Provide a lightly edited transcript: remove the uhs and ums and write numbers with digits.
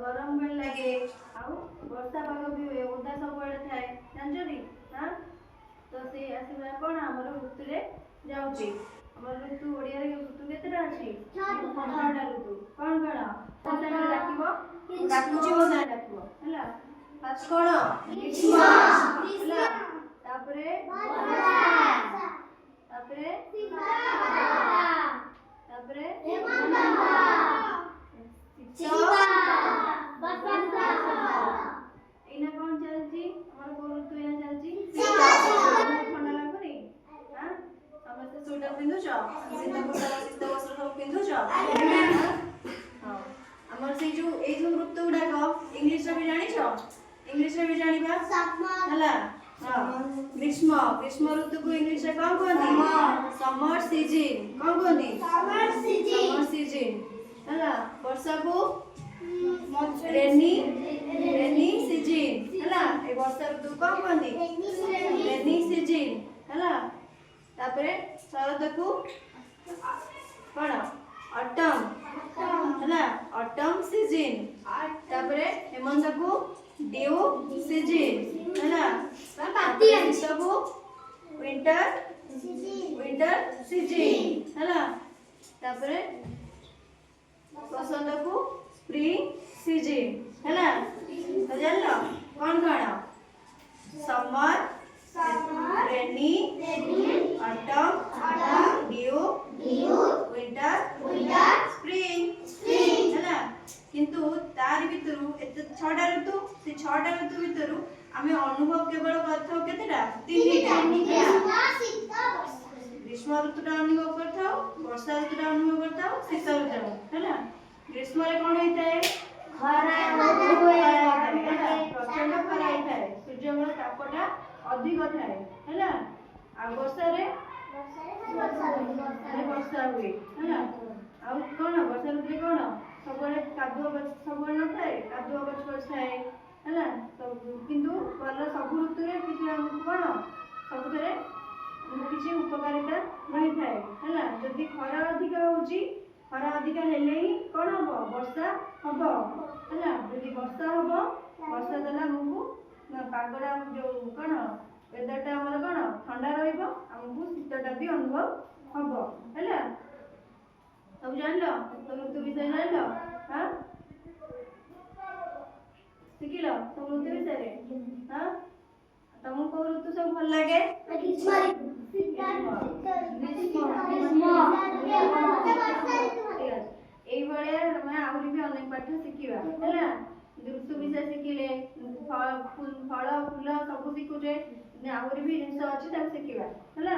गरम भल लगे वर्षा पाग भी हुए ओदा सब थाए जानते हाँ तो से आसवा कौन आम ऋतु जाऊँगी आम ऋतु ओडिया ऋतु केतेटा अच्छी 6टा ऋतु कौन कौन डाकुची मो ना डाकबो हैला फास्ट कौन ग्रीष्म हैला तापरे तापरे तापरे एना कौन चलची हमर को ऋतु एना चलची ठंडा लागुनी हां समस्त स्वेटर पिंधु छ शीत वस्त्र सब पिंधु छ हां हमर से जो ए जो ऋतु गुडाक इंग्लिश रे भी जानि छ इंग्लिश रे भी जानिबा हला हां ग्रीष्म ग्रीष्म ऋतु को इंग्लिश रे कोन कहंदी समर सीजन कोन कहंदी समर सीजन हला वर्षा को रेनी रेनी सीजन हला ए वर्षा ऋतु कोन कहंदी रेनी सीजन हला तापरे शरद को कोन ऑटम हला ऑटम सीजन तापरे हेमंत को ड्यू सीजन हला शीत को विंटर विंटर सीजन हला तापरे बसंत को स्प्रिंग सीजन हैला तो जानलो कौन कौन समर रेनी ऑटम ड्यू विंटर स्प्रिंग हैला किंतु तार भितरु एते 6टा ऋतु से 6टा ऋतु भितरु आमे अनुभव केवल करथौ केतेटा 3टा ग्रीष्म ऋतुटा अनुभव करथौ वर्षा ऋतुटा अनुभव करथौ शीत ऋतु हैला ग्रीष्म रे कोन होइताय प्रचंड खरा होइताय सूर्यमर तापटा अधिक थाए हैला आ वर्षा रे वर्षा हुए हैला आ कोन वर्षा ऋतु कोन सबरे कादुआ सबरे न थाए कादुआ गछ थाए हैला तो किंतु वाला सब ऋतु रे किछ कोन सबथरे किछ उपकारिता रही थाए हैला जदी खरा अधिक होउची खरा अधिक हेले ही कौन हम वर्षा हम है यदि वर्षा हम वर्षा देला हमको पागड़ा जो कौन वेदरटा आमर कौन ठंडा रमको शीतटा भी अनुभव हम है सब जान लो सब ऋतु विषय जान लो हाँ शिखिल सब ऋतु विषय हाँ तुमको कौ ऋतु सब भल लगे आहरी भी अनेक पाठ शिखा है ऋतु विषय शिखिले फल फूल सब शिखुचे आहरी भी जिन अच्छी शिखा है।